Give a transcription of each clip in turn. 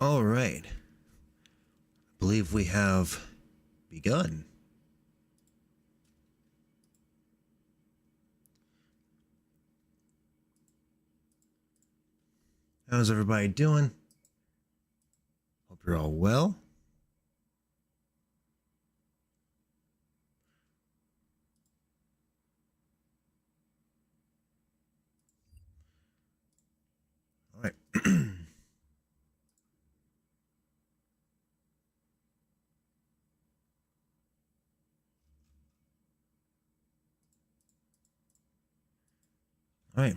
All right. I believe we have begun. How's everybody doing? Hope you're all well. All right. All right.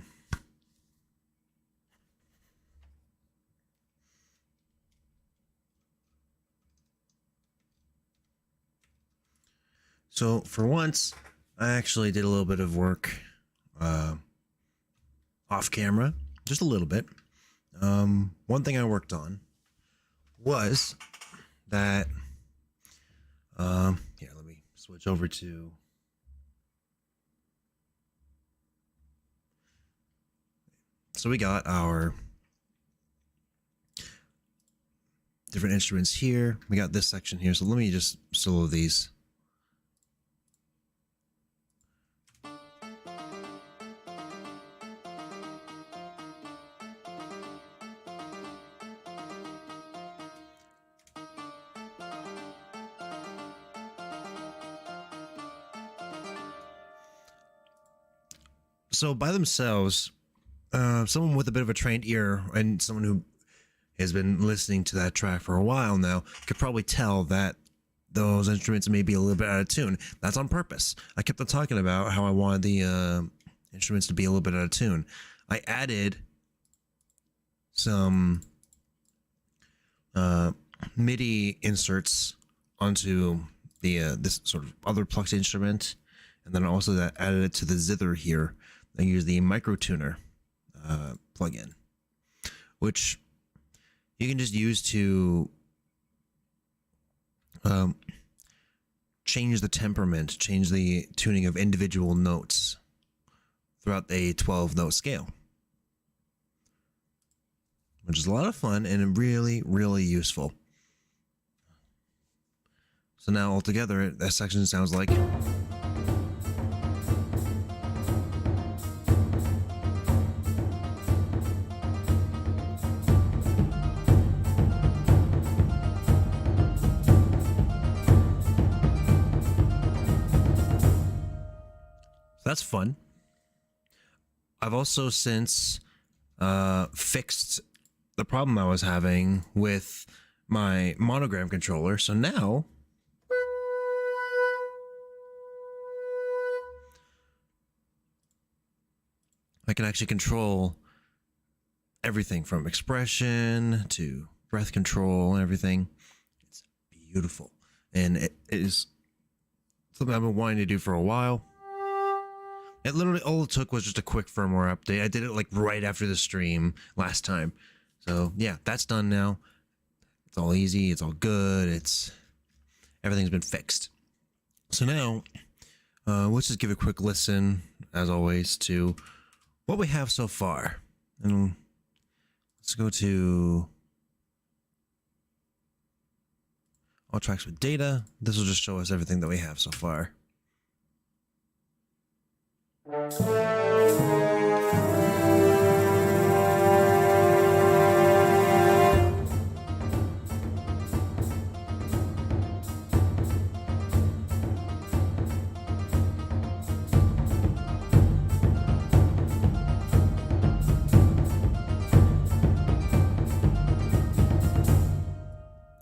So for once, I actually did a little bit of work off camera, just a little bit. One thing I worked on was that, here, let me switch over to, so we got our different instruments here. We got this section here. So let me just solo these. So by themselves, someone with a bit of a trained ear and someone who has been listening to that track for a while now could probably tell that those instruments may be a little bit out of tune. That's on purpose. I kept on talking about how I wanted the instruments to be a little bit out of tune. I added some MIDI inserts onto the this sort of other plucked instrument, and then also that added it to the zither here. I use the microtuner plugin, which you can just use to change the temperament, change the tuning of individual notes throughout a 12-note scale, which is a lot of fun and really, really useful. So now altogether, that section sounds like... That's fun. I've also since fixed the problem I was having with my Monogram controller. So now I can actually control everything from expression to breath control and everything. It's beautiful. And it is something I've been wanting to do for a while. It literally, all it took was just a quick firmware update. I did it like right after the stream last time. So yeah, that's done now. It's all easy. It's all good. Everything's been fixed. So now, let's just give a quick listen, as always, to what we have so far. And let's go to all tracks with data. This will just show us everything that we have so far.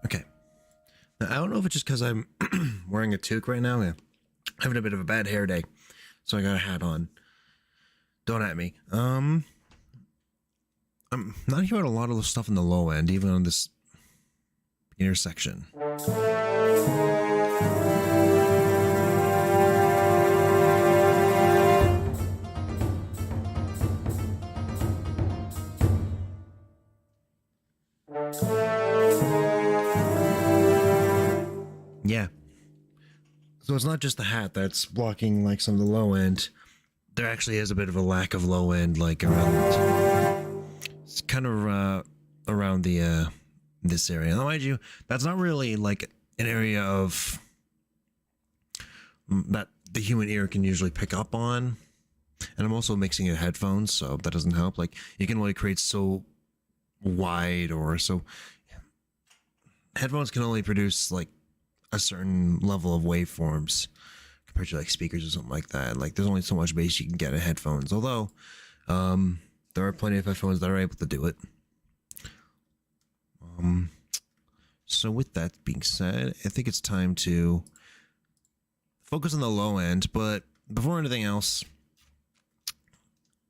Okay. Now, I don't know if it's just because I'm wearing a toque right now. Yeah. Having a bit of a bad hair day. So I got a hat on. Don't at me. I'm not hearing a lot of the stuff in the low end, even on this beginner section. Yeah. So it's not just the hat that's blocking like some of the low end. There actually is a bit of a lack of low end, like around. It's kind of around the this area. Now, mind you, that's not really like an area of that the human ear can usually pick up on. And I'm also mixing it headphones, so that doesn't help. Like, you can only create so wide or so. Headphones can only produce like a certain level of waveforms compared to like speakers or something like that. Like, there's only so much bass you can get in headphones. Although, there are plenty of headphones that are able to do it. So with that being said, I think it's time to focus on the low end. But before anything else,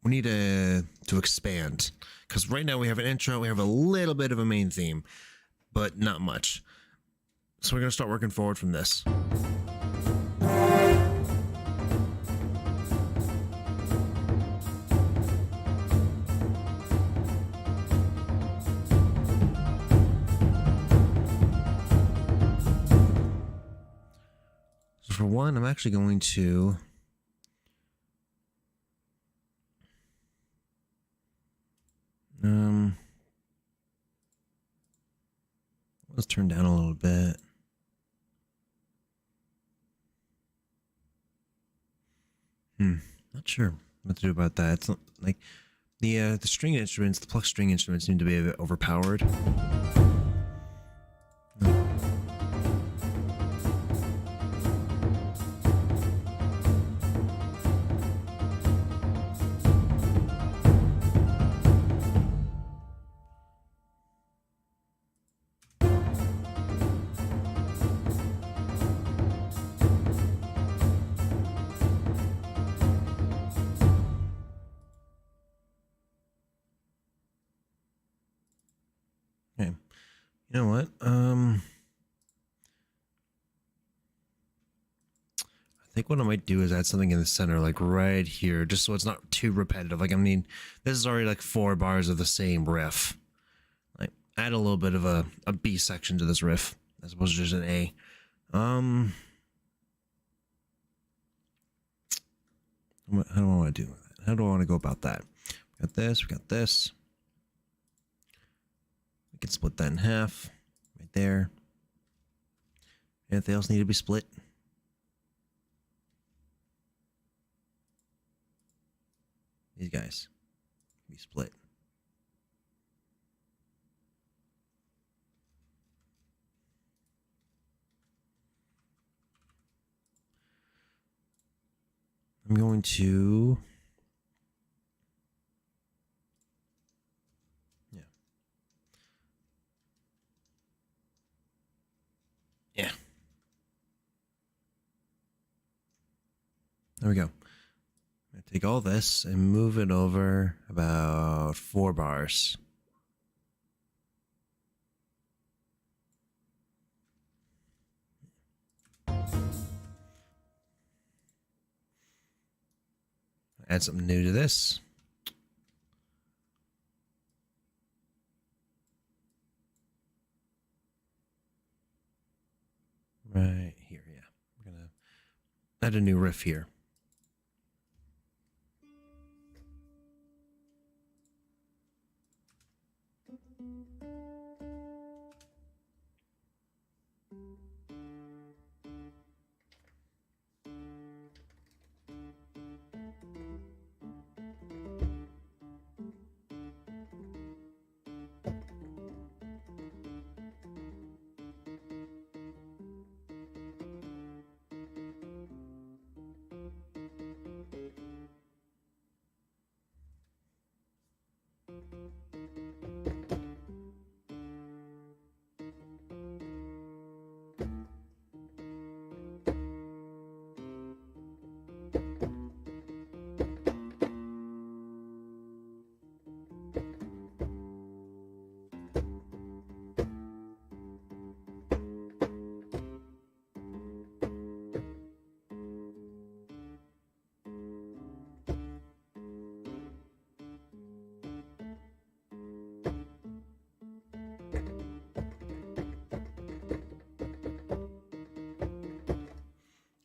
we need to expand, because right now we have an intro, we have a little bit of a main theme, but not much. So we're going to start working forward from this. So for one, I'm actually going to let's turn down a little bit. Not sure what to do about that. It's not, like the string instruments, the plucked string instruments seem to be a bit overpowered. Okay. You know what? I think what I might do is add something in the center, like right here, just so it's not too repetitive. Like, I mean, this is already like 4 bars of the same riff. Like, add a little bit of a B section to this riff, as opposed to just an A. How do I want to do that? How do I want to go about that? We got this, we got this. We can split that in half, right there. Anything else need to be split? These guys be split. I'm going to, yeah. There we go. I'm going to take all this and move it over about 4 bars. Add something new to this. Right here, yeah. We're going to add a new riff here.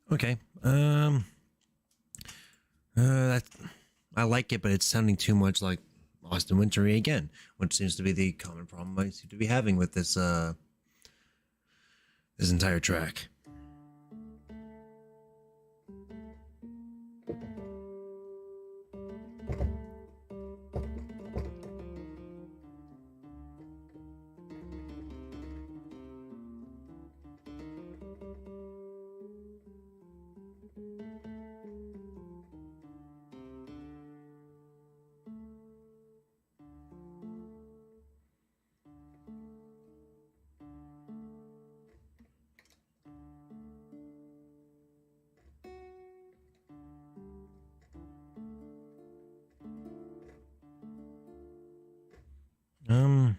Okay. That, I like it, but it's sounding too much like lost and wintry again, which seems to be the common problem I seem to be having with this this entire track. Um,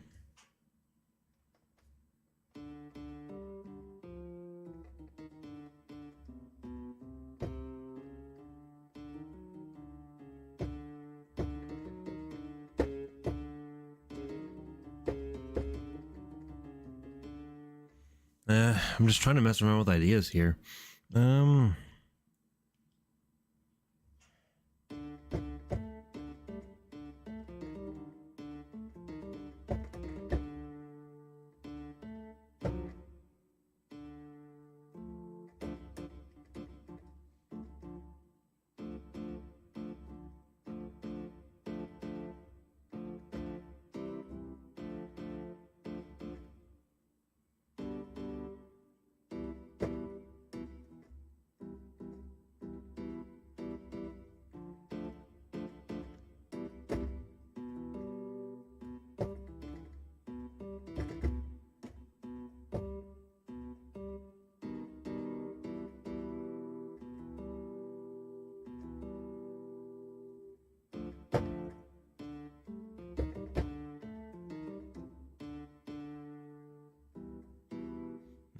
I'm just trying to mess around with ideas here. Um,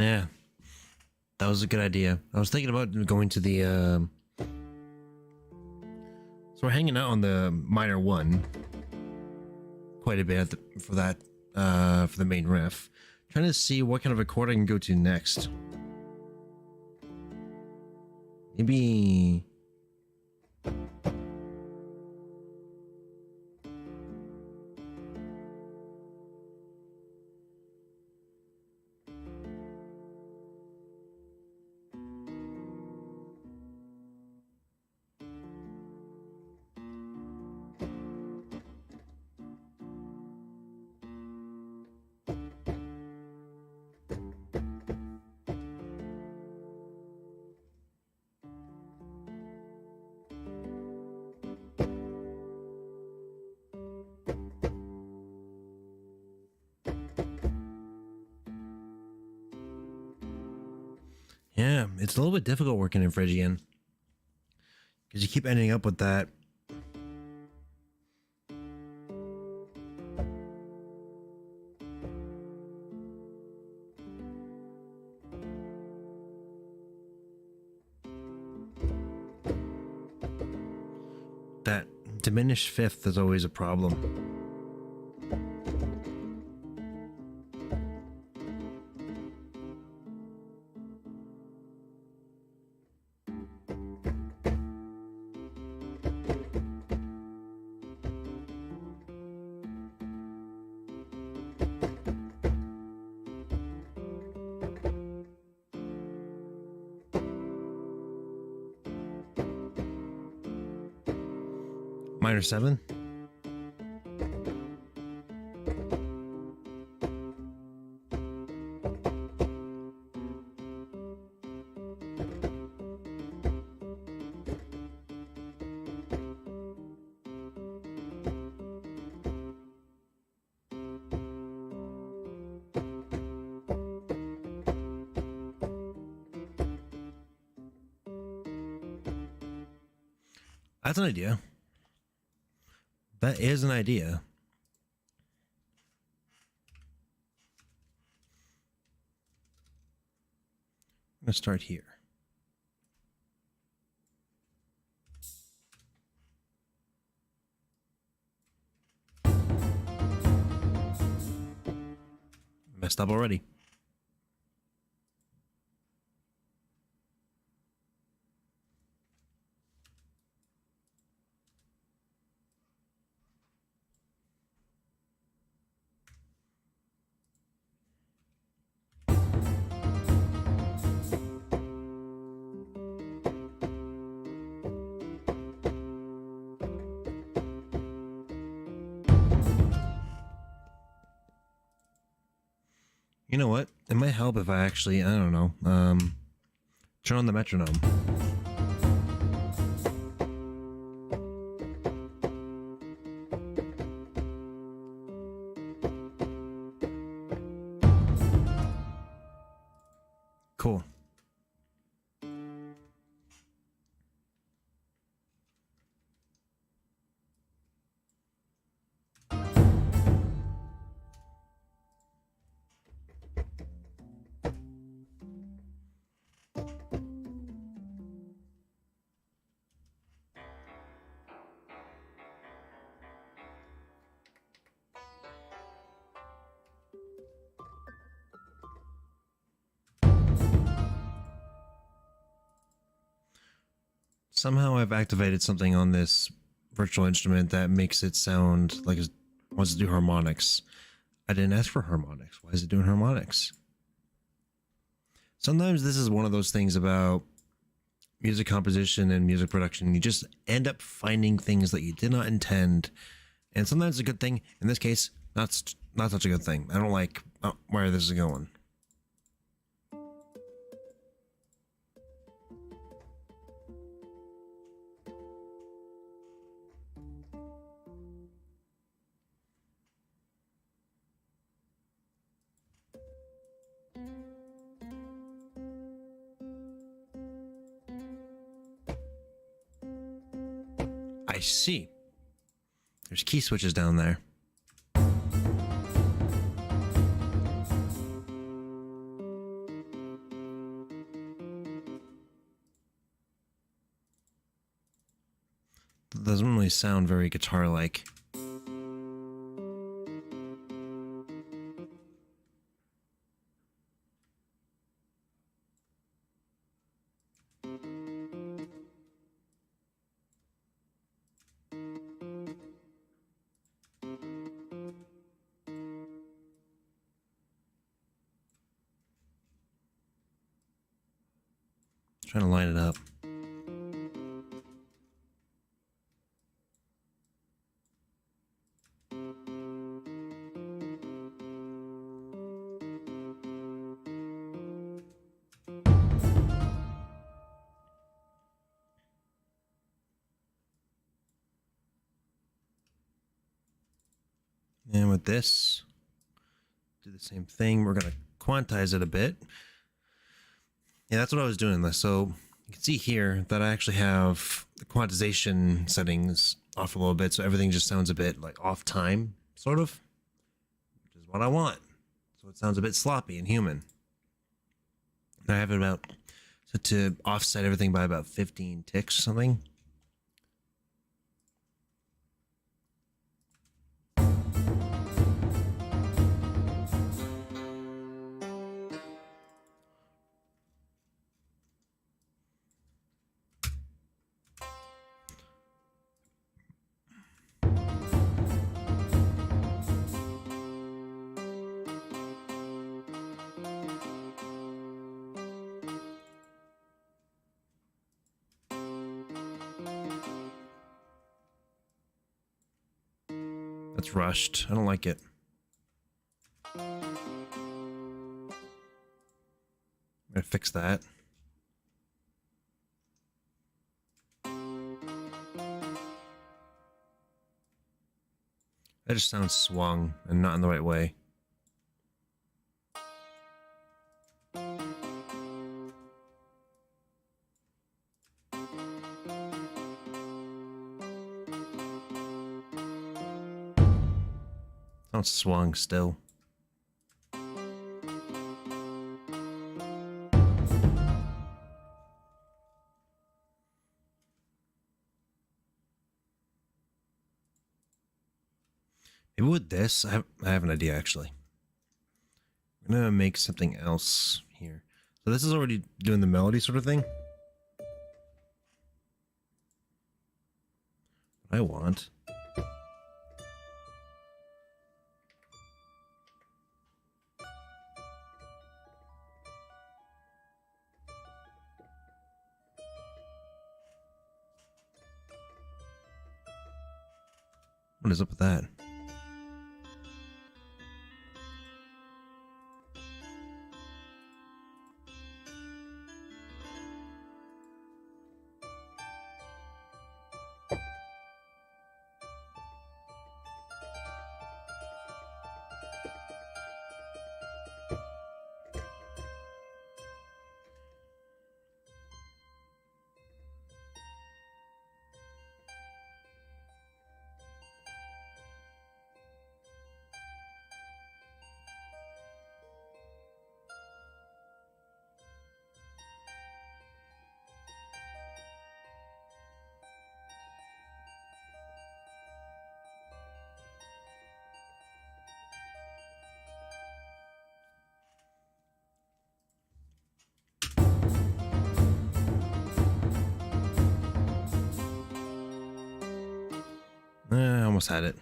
yeah, that was a good idea. I was thinking about going to the, so we're hanging out on the minor one quite a bit for that, for the main riff. Trying to see what kind of a chord I can go to next. Maybe... yeah, it's a little bit difficult working in Phrygian because you keep ending up with that. That diminished fifth is always a problem. Minor 7. That's an idea. That is an idea. I'm going to start here. Messed up already. You know what? It might help if I actually, I don't know, turn on the metronome. Cool. Somehow I've activated something on this virtual instrument that makes it sound like it wants to do harmonics. I didn't ask for harmonics. Why is it doing harmonics? Sometimes this is one of those things about music composition and music production. You just end up finding things that you did not intend. And sometimes it's a good thing. In this case, not such a good thing. I don't like where this is going. I see. There's key switches down there. That doesn't really sound very guitar-like. Trying to line it up. And with this, do the same thing. We're going to quantize it a bit. Yeah, that's what I was doing. So you can see here that I actually have the quantization settings off a little bit. So everything just sounds a bit like off time, sort of, which is what I want. So it sounds a bit sloppy and human. And I have it about, so to offset everything by about 15 ticks or something. That's rushed. I don't like it. I'm gonna fix that. That just sounds swung and not in the right way. Sounds swung still. Maybe with this, I have an idea actually. I'm gonna make something else here. So this is already doing the melody sort of thing. What I want. What is up with that? I almost had it.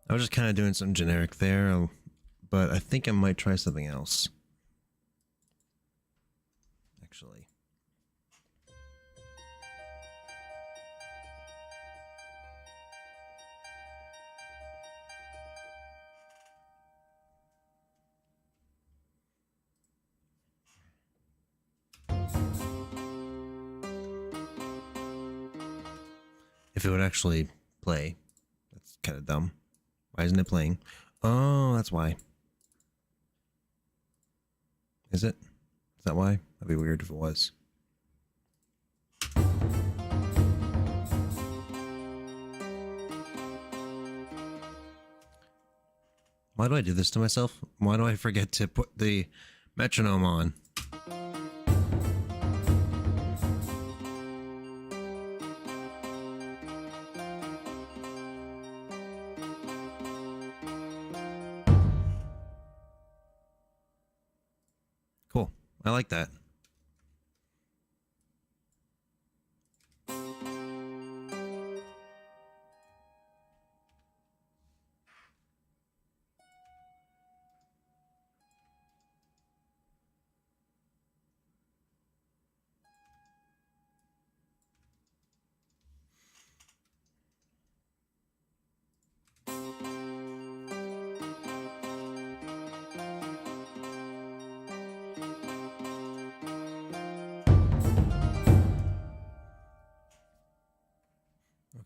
I was just kind of doing some generic there, but I think I might try something else. Actually. If it would actually play. That's kind of dumb. Why isn't it playing? Oh, that's why. Is it? Is that why? That'd be weird if it was. Why do I do this to myself? Why do I forget to put the metronome on? Cool. I like that.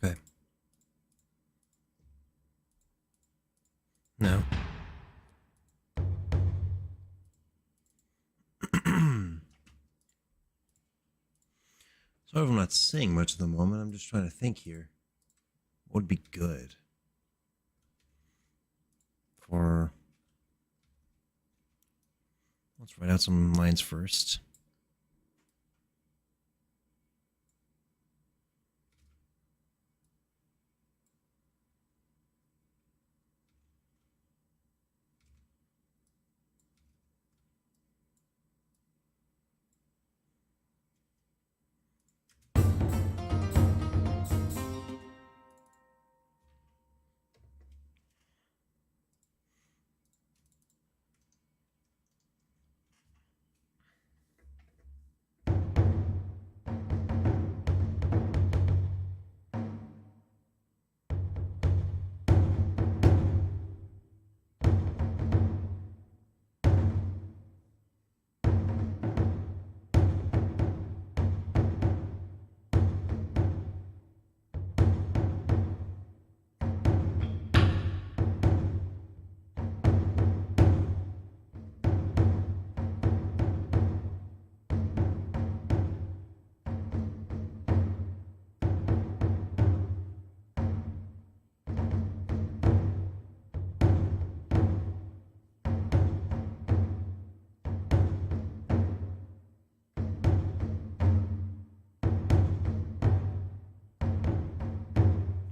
Okay. No. Sorry if I'm not saying much at the moment. I'm just trying to think here. What would be good for... Let's write out some lines first.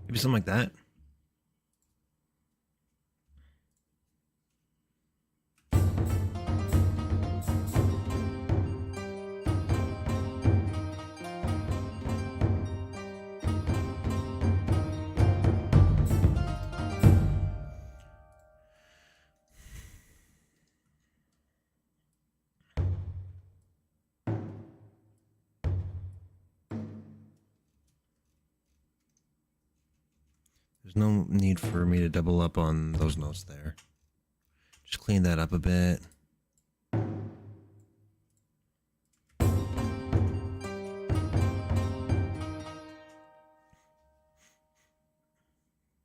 Maybe something like that. There's no need for me to double up on those notes there. Just clean that up a bit.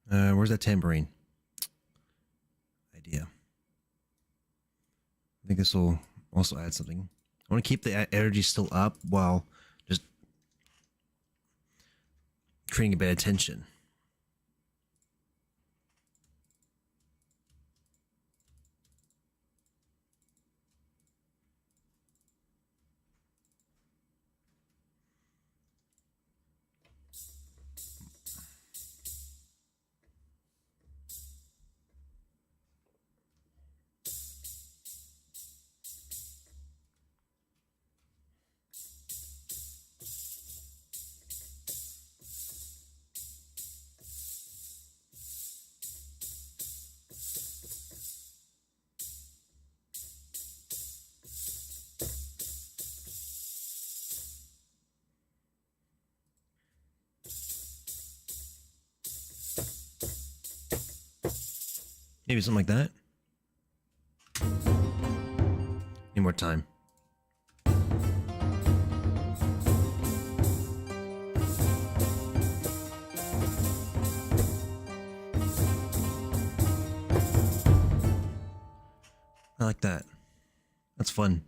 Where's that tambourine? Idea. I think this will also add something. I want to keep the energy still up while just creating a bit of tension. Maybe something like that. Need more time. I like that. That's fun.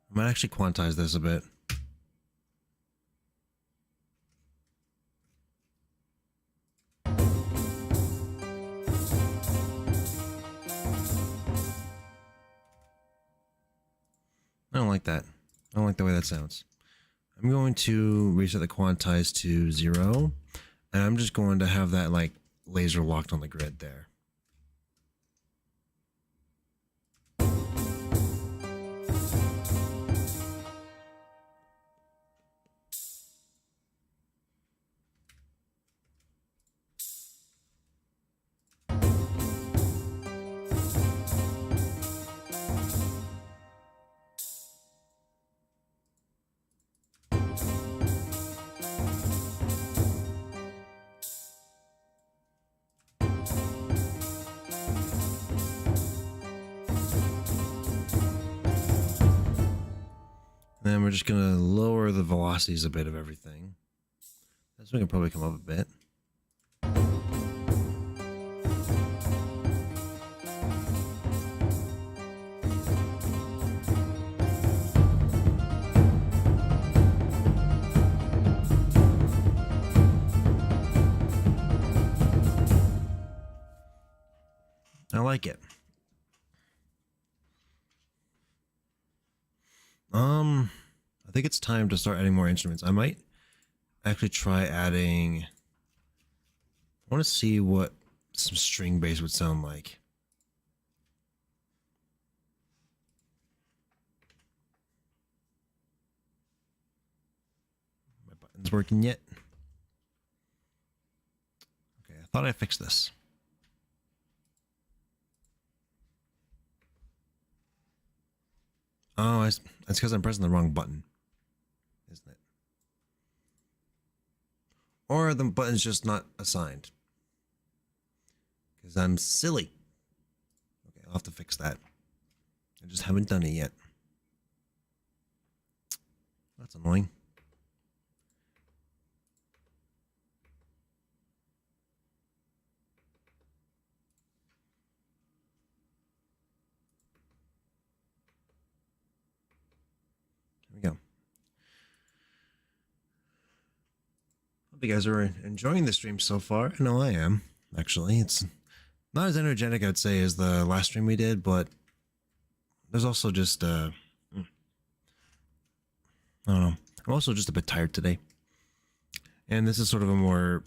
I might actually quantize this a bit. I don't like that. I don't like the way that sounds. I'm going to reset the quantize to 0, and I'm just going to have that like laser locked on the grid there. Then we're just going to lower the velocities a bit of everything. This one can probably come up a bit. I like it. I think it's time to start adding more instruments. I might actually try adding. I want to see what some string bass would sound like. My button's working yet? Okay, I thought I fixed this. Oh, that's because I'm pressing the wrong button, isn't it? Or the button's just not assigned. Because I'm silly. Okay, I'll have to fix that. I just haven't done it yet. That's annoying. There we go. Hope you guys are enjoying the stream so far. I know I am, actually. It's not as energetic, I'd say, as the last stream we did, but there's also just, I don't know. I'm also just a bit tired today. And this is sort of a more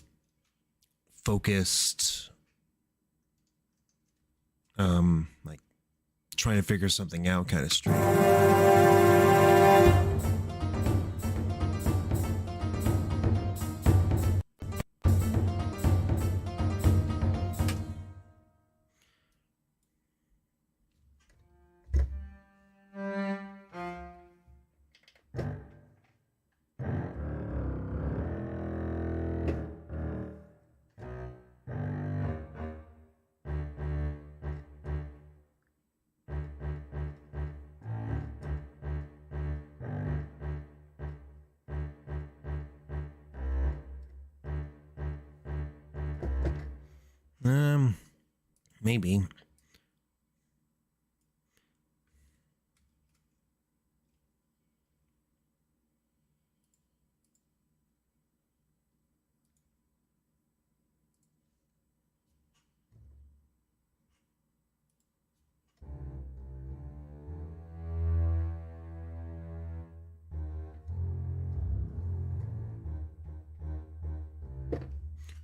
focused, like trying to figure something out kind of stream. Maybe.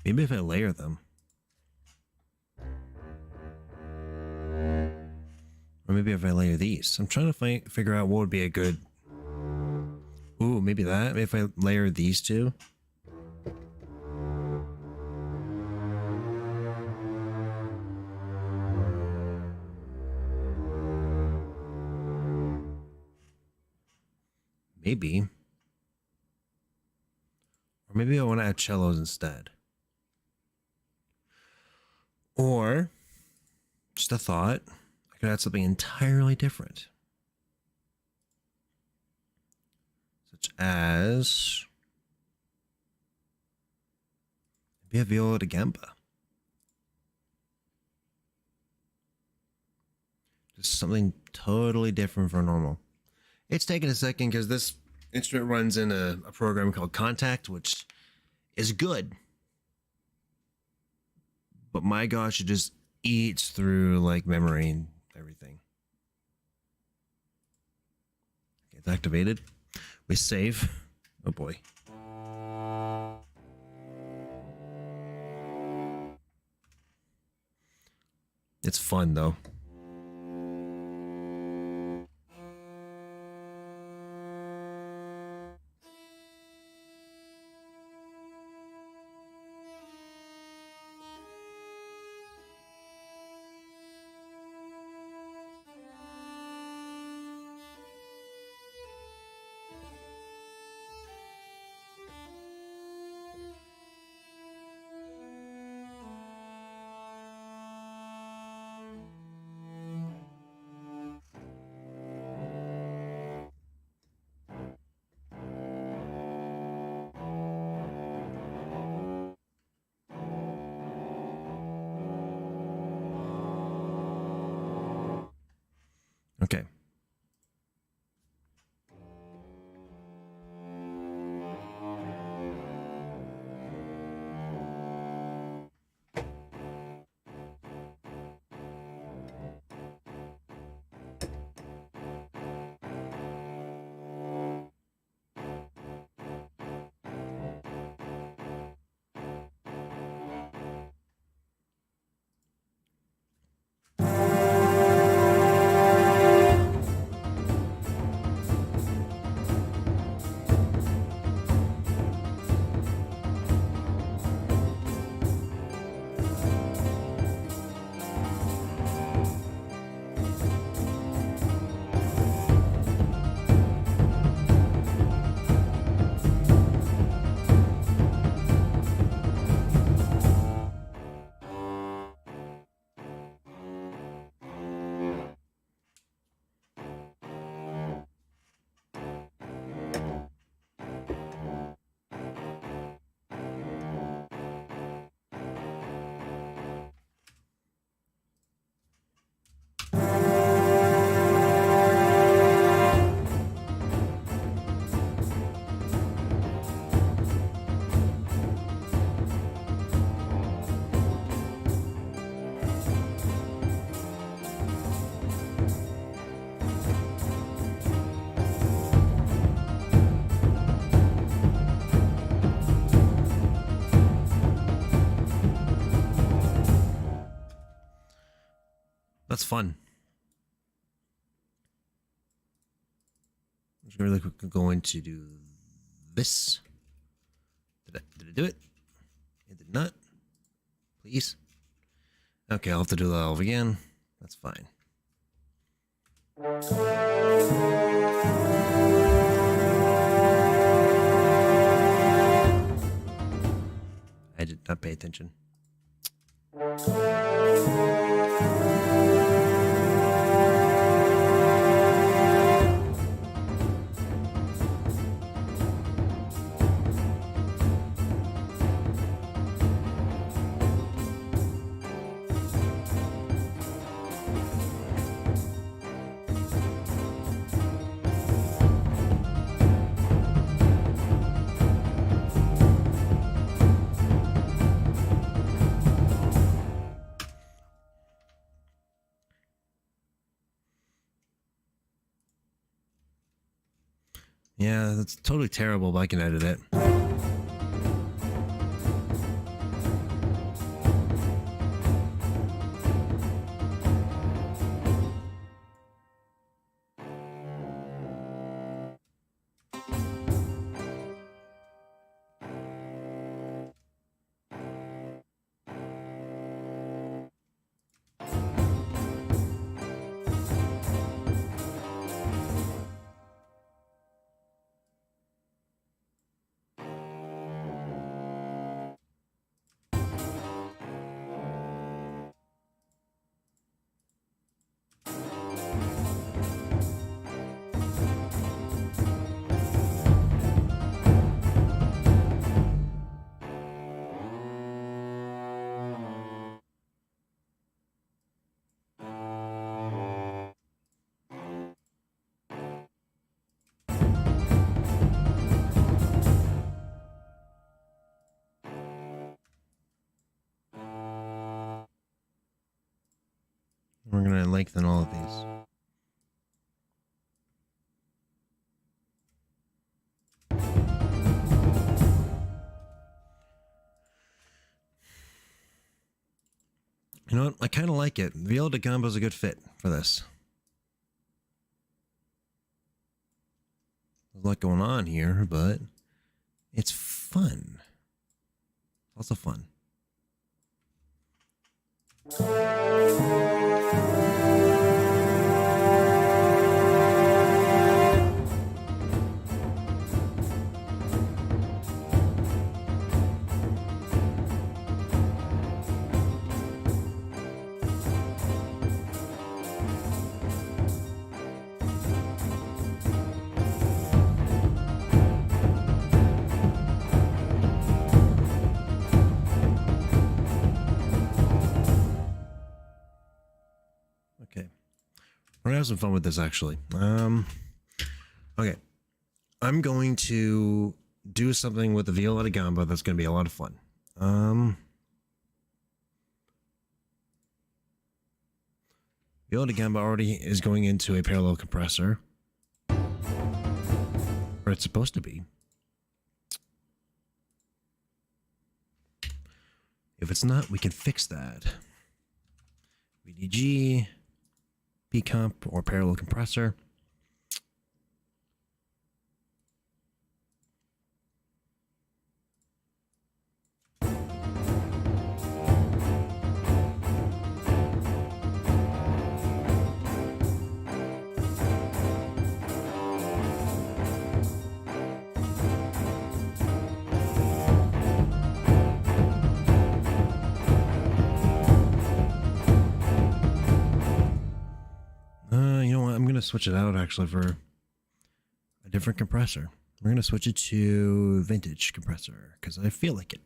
Maybe if I layer them. Or maybe if I layer these. I'm trying to figure out what would be a good... Ooh, maybe that? Maybe if I layer these two? Maybe. Or maybe I want to add cellos instead. Or, just a thought, I could add something entirely different. Such as... maybe a viola da gamba. Just something totally different from normal. It's taking a second because this instrument runs in a program called Kontakt, which is good. But my gosh, it just eats through like memory and everything. Okay, it's activated. We save. Oh boy. It's fun though. Okay. That's fun. I'm just really quickly going to do this. Did I do it? It did not. Please. Okay, I'll have to do that all again. That's fine. I did not pay attention. Yeah, that's totally terrible, but I can edit it. lengthen all of these. You know what? I kind of like it. Viola da Gamba is a good fit for this. There's a lot going on here, but it's fun. Lots of fun. Okay. We're gonna have some fun with this actually. Okay. I'm going to do something with the Viola da Gamba that's gonna be a lot of fun. Viola da Gamba already is going into a parallel compressor. Or it's supposed to be. If it's not, we can fix that. VDG, P-comp, or parallel compressor. You know what? I'm going to switch it out actually for a different compressor. We're going to switch it to vintage compressor because I feel like it.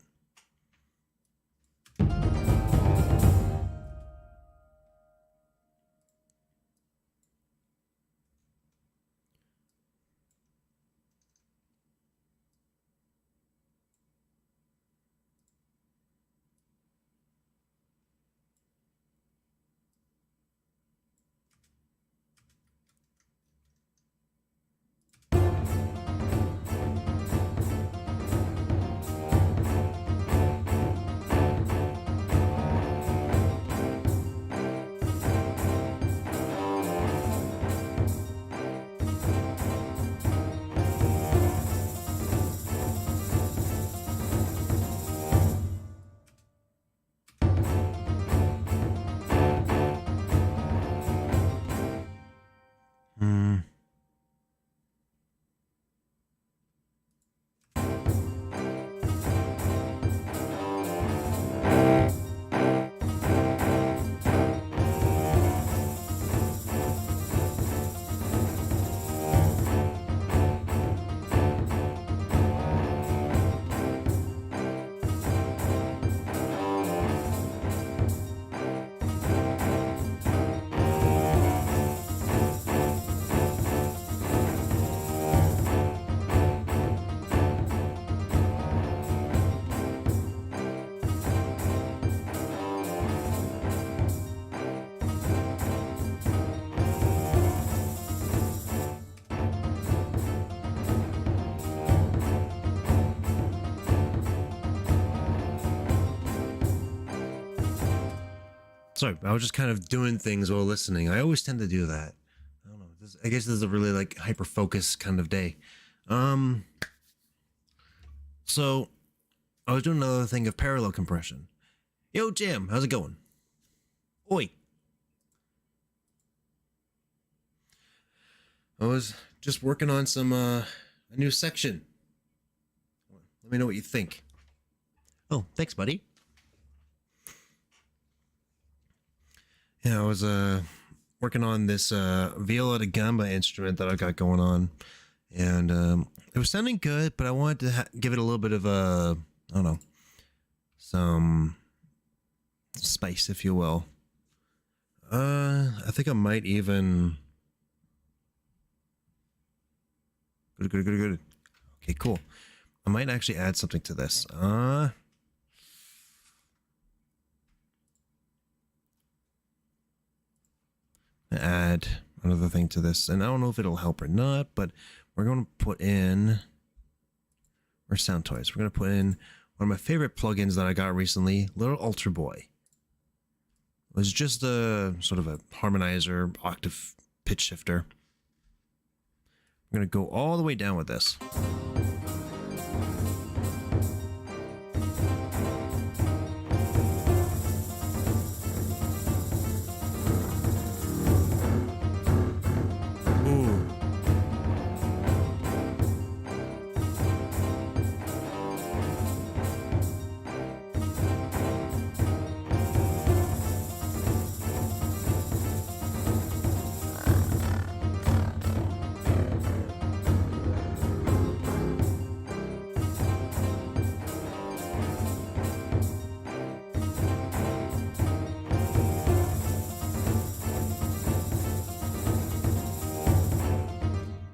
Sorry, I was just kind of doing things while listening. I always tend to do that. I don't know. I guess this is a really like hyper focus kind of day. So I was doing another thing of parallel compression. Yo, Jam, how's it going? Oi. I was just working on some a new section. Let me know what you think. Oh, thanks, buddy. Yeah, I was working on this Viola da Gamba instrument that I got going on, and it was sounding good, but I wanted to give it a little bit of a, I don't know, some spice, if you will. I think I might even. Good. Okay, cool. I might actually add something to this. add another thing to this, and I don't know if it'll help or not, but we're going to put in our sound toys. We're going to put in one of my favorite plugins that I got recently, Little Ultra Boy. It was just a sort of a harmonizer, octave pitch shifter. I'm going to go all the way down with this.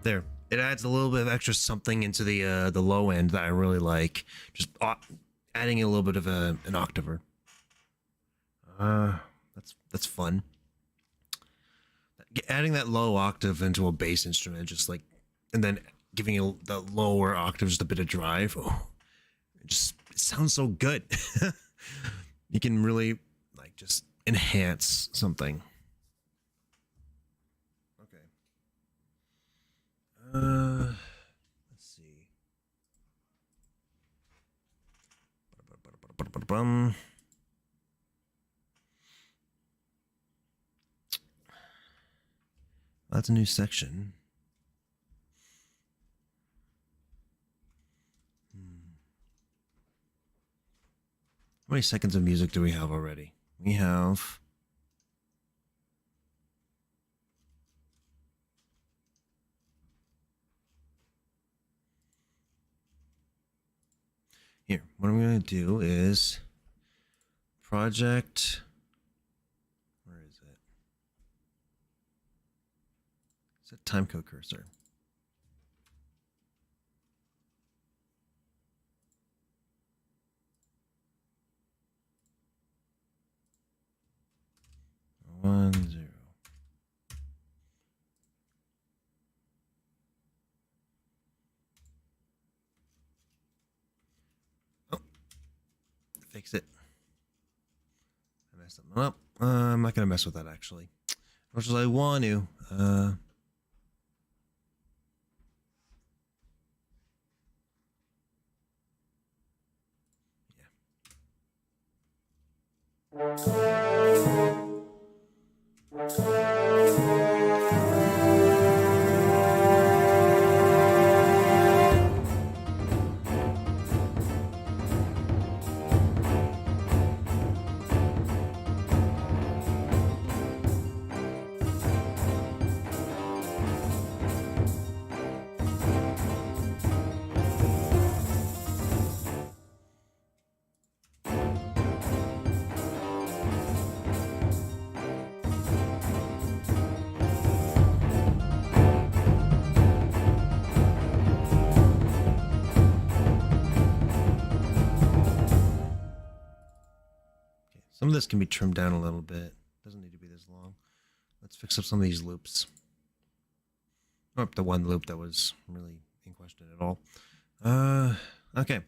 There, it adds a little bit of extra something into the low end that I really like. Just adding a little bit of an octaver. That's fun. Adding that low octave into a bass instrument, just like, and then giving the lower octave just a bit of drive. Oh, it sounds so good. You can really like just enhance something. Let's see. That's a new section. How many seconds of music do we have already? We have... Here, what I'm going to do is project, where is it? Set timecode cursor. One, zero. Fix it. I messed something up. I'm not gonna mess with that actually. As much as I want to. Some of this can be trimmed down a little bit. Doesn't need to be this long. Let's fix up some of these loops. Or the one loop that was really in question at all. Okay.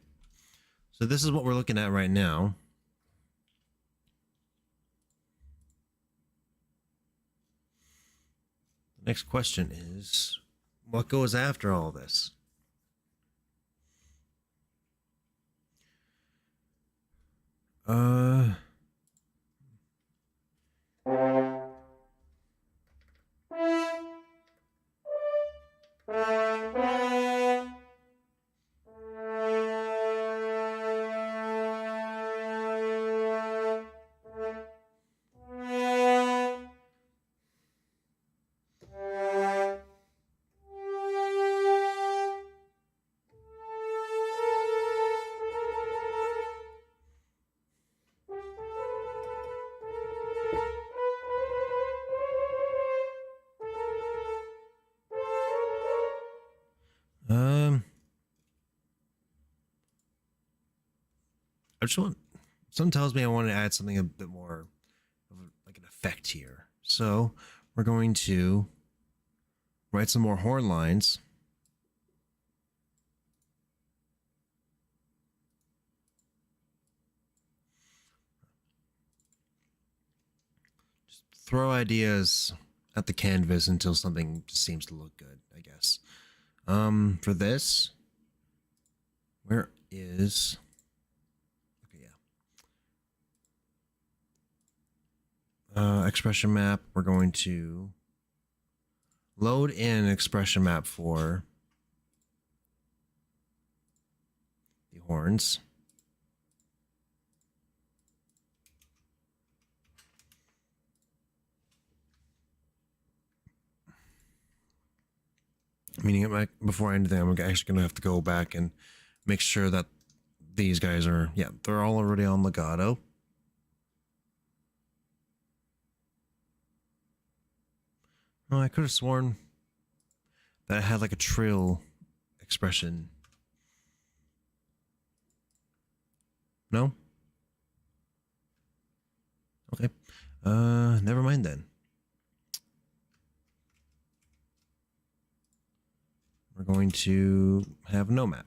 So this is what we're looking at right now. The next question is, what goes after all this? I just want, something tells me I want to add something a bit more of like an effect here. So we're going to write some more horn lines. Just throw ideas at the canvas until something seems to look good, I guess. For this, where is... Okay, yeah. Expression map, we're going to load in an expression map for the horns. Meaning, before I end the thing, I'm actually going to have to go back and make sure that these guys are, yeah, they're all already on legato. Oh, I could have sworn that it had like a trill expression. No? Okay. Never mind then. We're going to have no map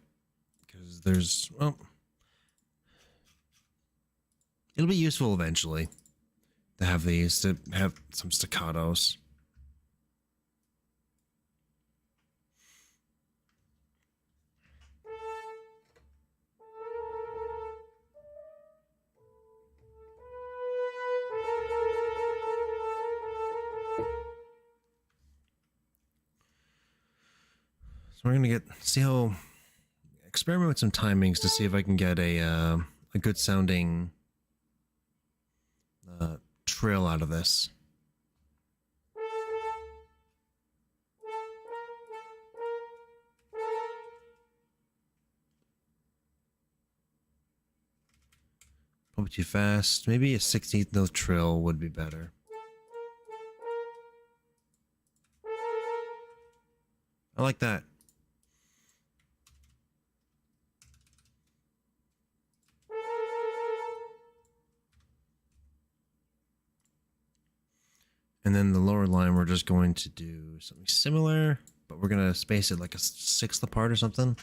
because there's, well, it'll be useful eventually to have these, to have some staccatos. So we're gonna experiment with some timings to see if I can get a good sounding trill out of this. Probably too fast. Maybe a 16th note trill would be better. I like that. And then the lower line, we're just going to do something similar, but we're going to space it like a sixth apart or something.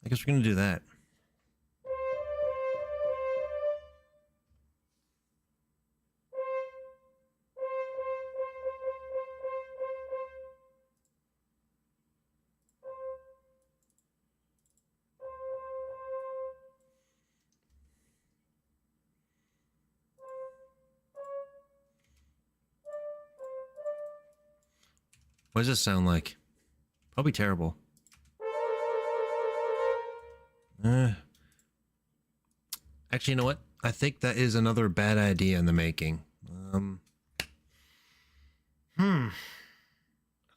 I guess we're going to do that. What does this sound like? Probably terrible. Actually, you know what? I think that is another bad idea in the making. I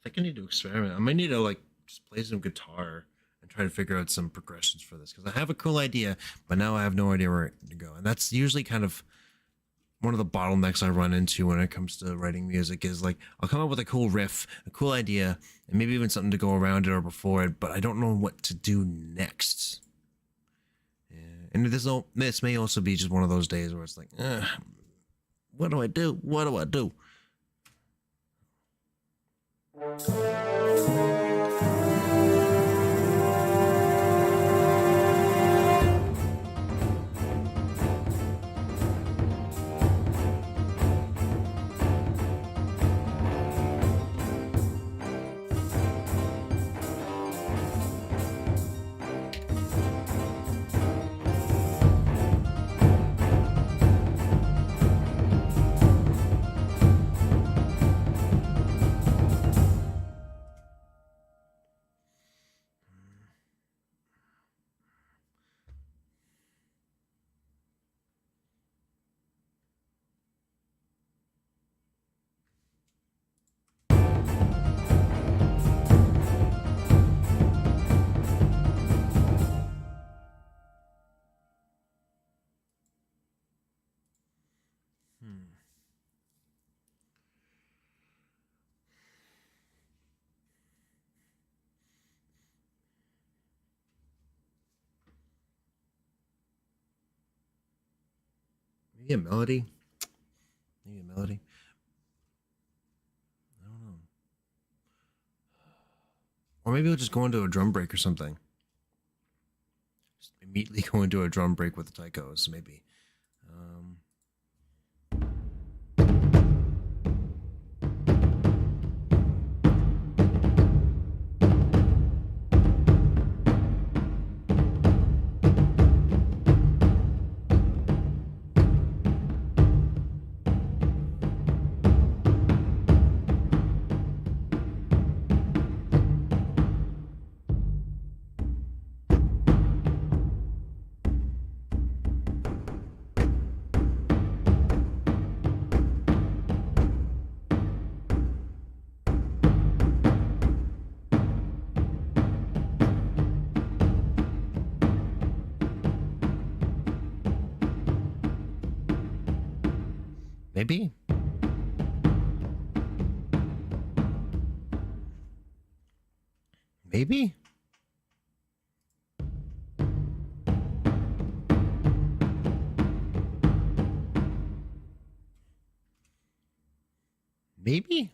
think I need to experiment. I might need to like just play some guitar and try to figure out some progressions for this, because I have a cool idea, but now I have no idea where to go. And that's usually kind of one of the bottlenecks I run into when it comes to writing music, is like I'll come up with a cool riff, a cool idea, and maybe even something to go around it or before it, but I don't know what to do next. And this may also be just one of those days where it's like, what do I do? What do I do? Maybe a melody. Maybe a melody. I don't know. Or maybe we'll just go into a drum break or something. Just immediately go into a drum break with the taikos, maybe. Maybe. Maybe. Maybe.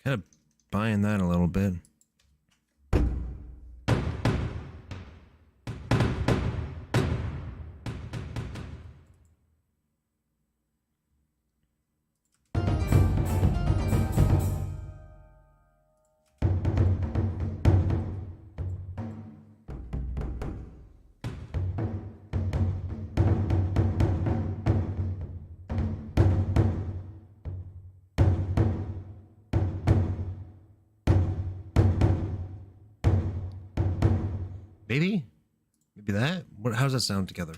Kind of buying that a little bit. Maybe? Maybe that? How does that sound together?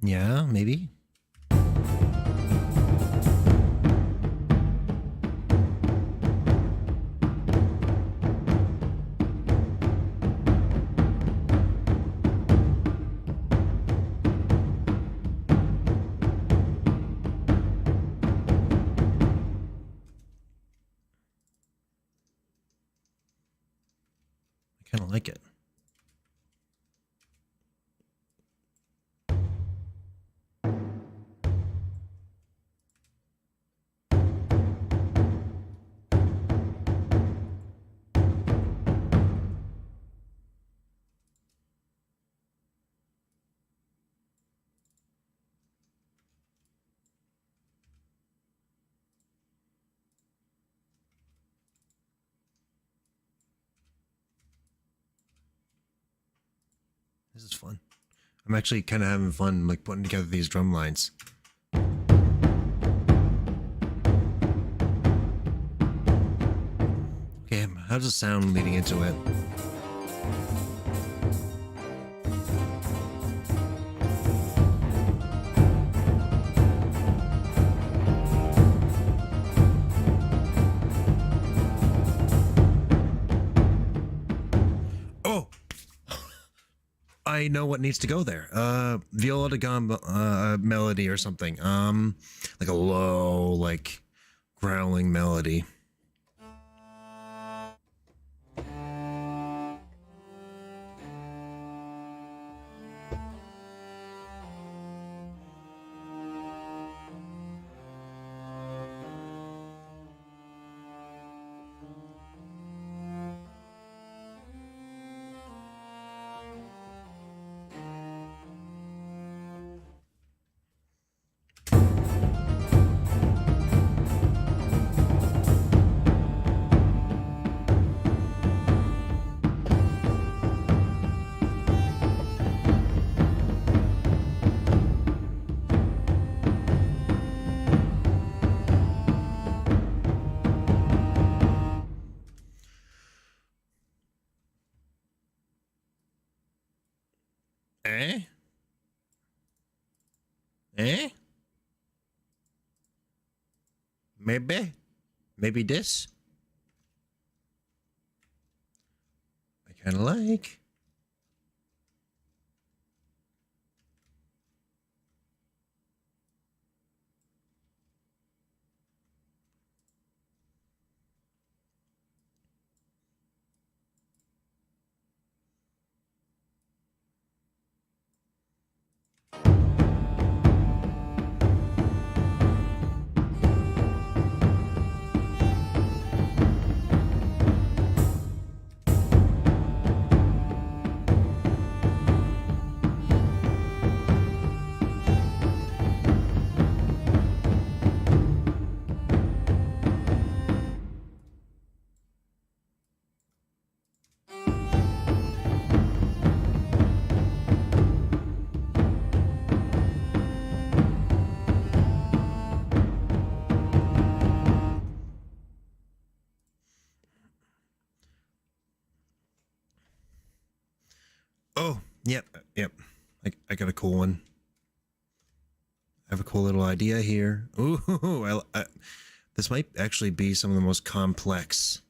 Yeah, maybe. I kind of like it. This is fun. I'm actually kind of having fun, like putting together these drum lines. Okay, how does it sound leading into it? Oh! I know what needs to go there. Viola da Gamba melody or something. Like a low, like growling melody. Eh? Eh? Maybe this? I kind of like. Oh, yep. I got a cool one. I have a cool little idea here. Ooh, this might actually be some of the most complex,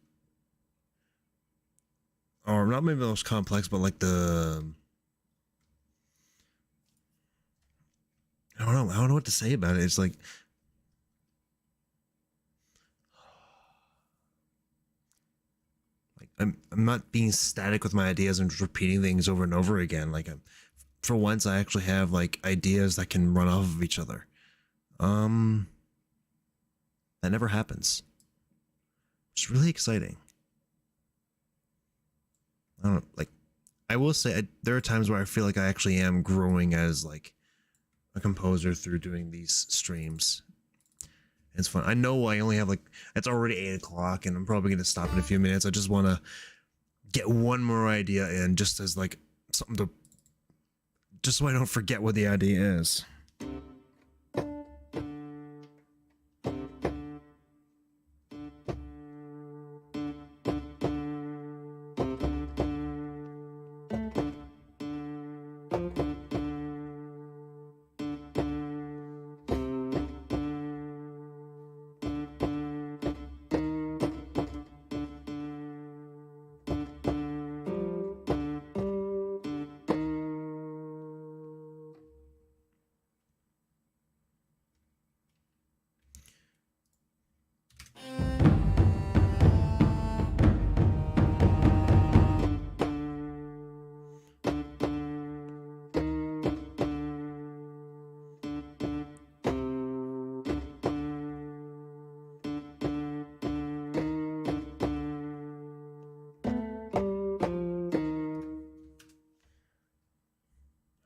or not maybe the most complex, but like I don't know what to say about it. It's like I'm not being static with my ideas and just repeating things over and over again. Like for once, I actually have like ideas that can run off of each other. Um, that never happens. It's really exciting. I don't know, like I will say there are times where I feel like I actually am growing as like a composer through doing these streams. It's fun. I know I only have like it's already 8 o'clock and I'm probably gonna stop in a few minutes. I just want to get one more idea in, just as like something to, just so I don't forget what the idea is.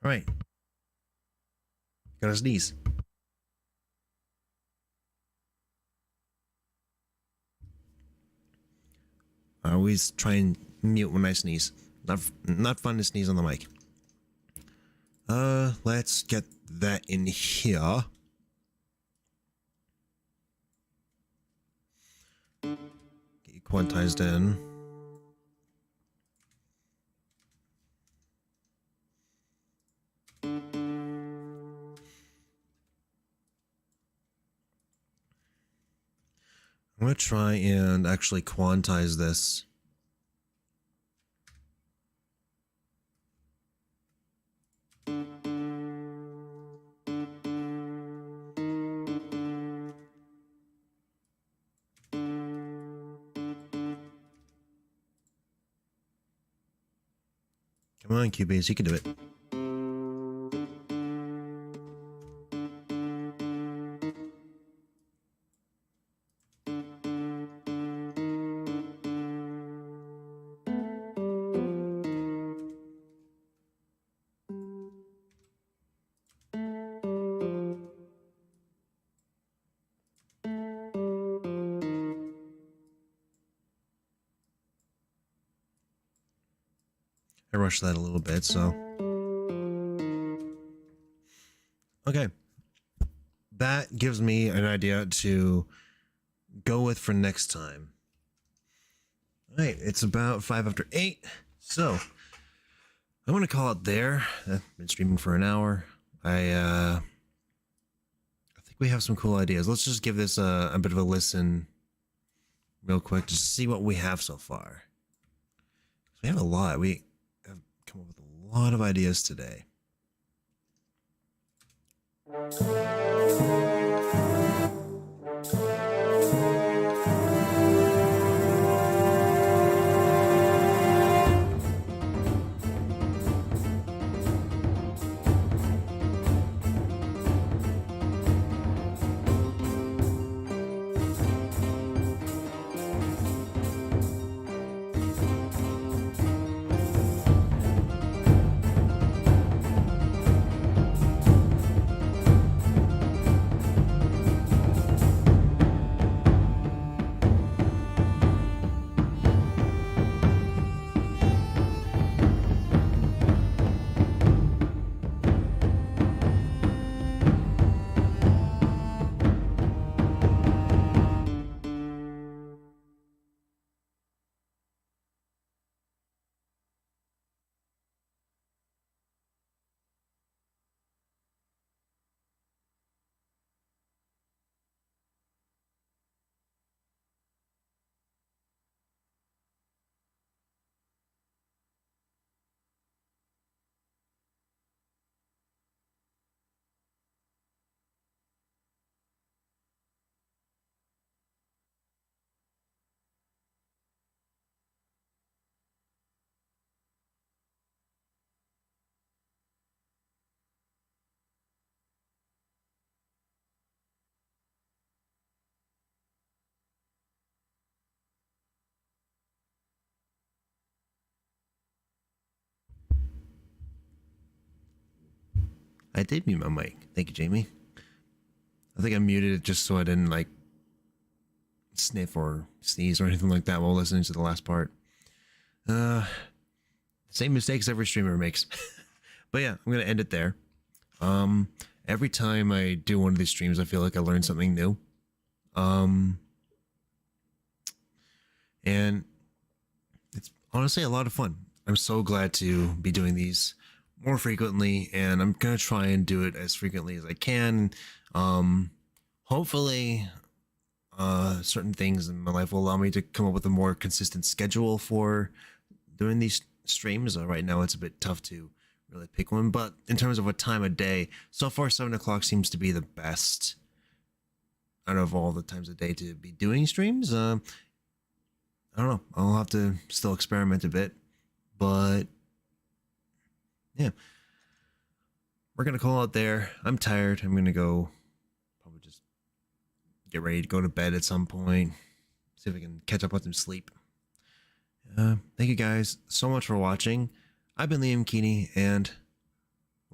All right, gotta sneeze. I always try and mute when I sneeze. Not fun to sneeze on the mic. Let's get that in here. Get you quantized in. I'm gonna try and actually quantize this. Come on, Cubase, you can do it. I rushed that a little bit, so. Okay. That gives me an idea to go with for next time. All right, it's about 8:05. So, I'm gonna call it there. I've been streaming for an hour. I think we have some cool ideas. Let's just give this a bit of a listen real quick, just to see what we have so far. We have a lot. We have come up with a lot of ideas today. I did mute my mic. Thank you, Jamie. I think I muted it just so I didn't like sniff or sneeze or anything like that while listening to the last part. Same mistakes every streamer makes. But yeah, I'm gonna end it there. Every time I do one of these streams, I feel like I learn something new. And it's honestly a lot of fun. I'm so glad to be doing these more frequently, and I'm gonna try and do it as frequently as I can. Hopefully, certain things in my life will allow me to come up with a more consistent schedule for doing these streams. Right now, it's a bit tough to really pick one, but in terms of what time of day, so far 7 o'clock seems to be the best out of all the times of day to be doing streams. I don't know. I'll have to still experiment a bit, but yeah, we're gonna call it there. I'm tired. I'm gonna go probably just get ready to go to bed at some point. See if I can catch up with some sleep. Thank you guys so much for watching. I've been Liam Keeney, and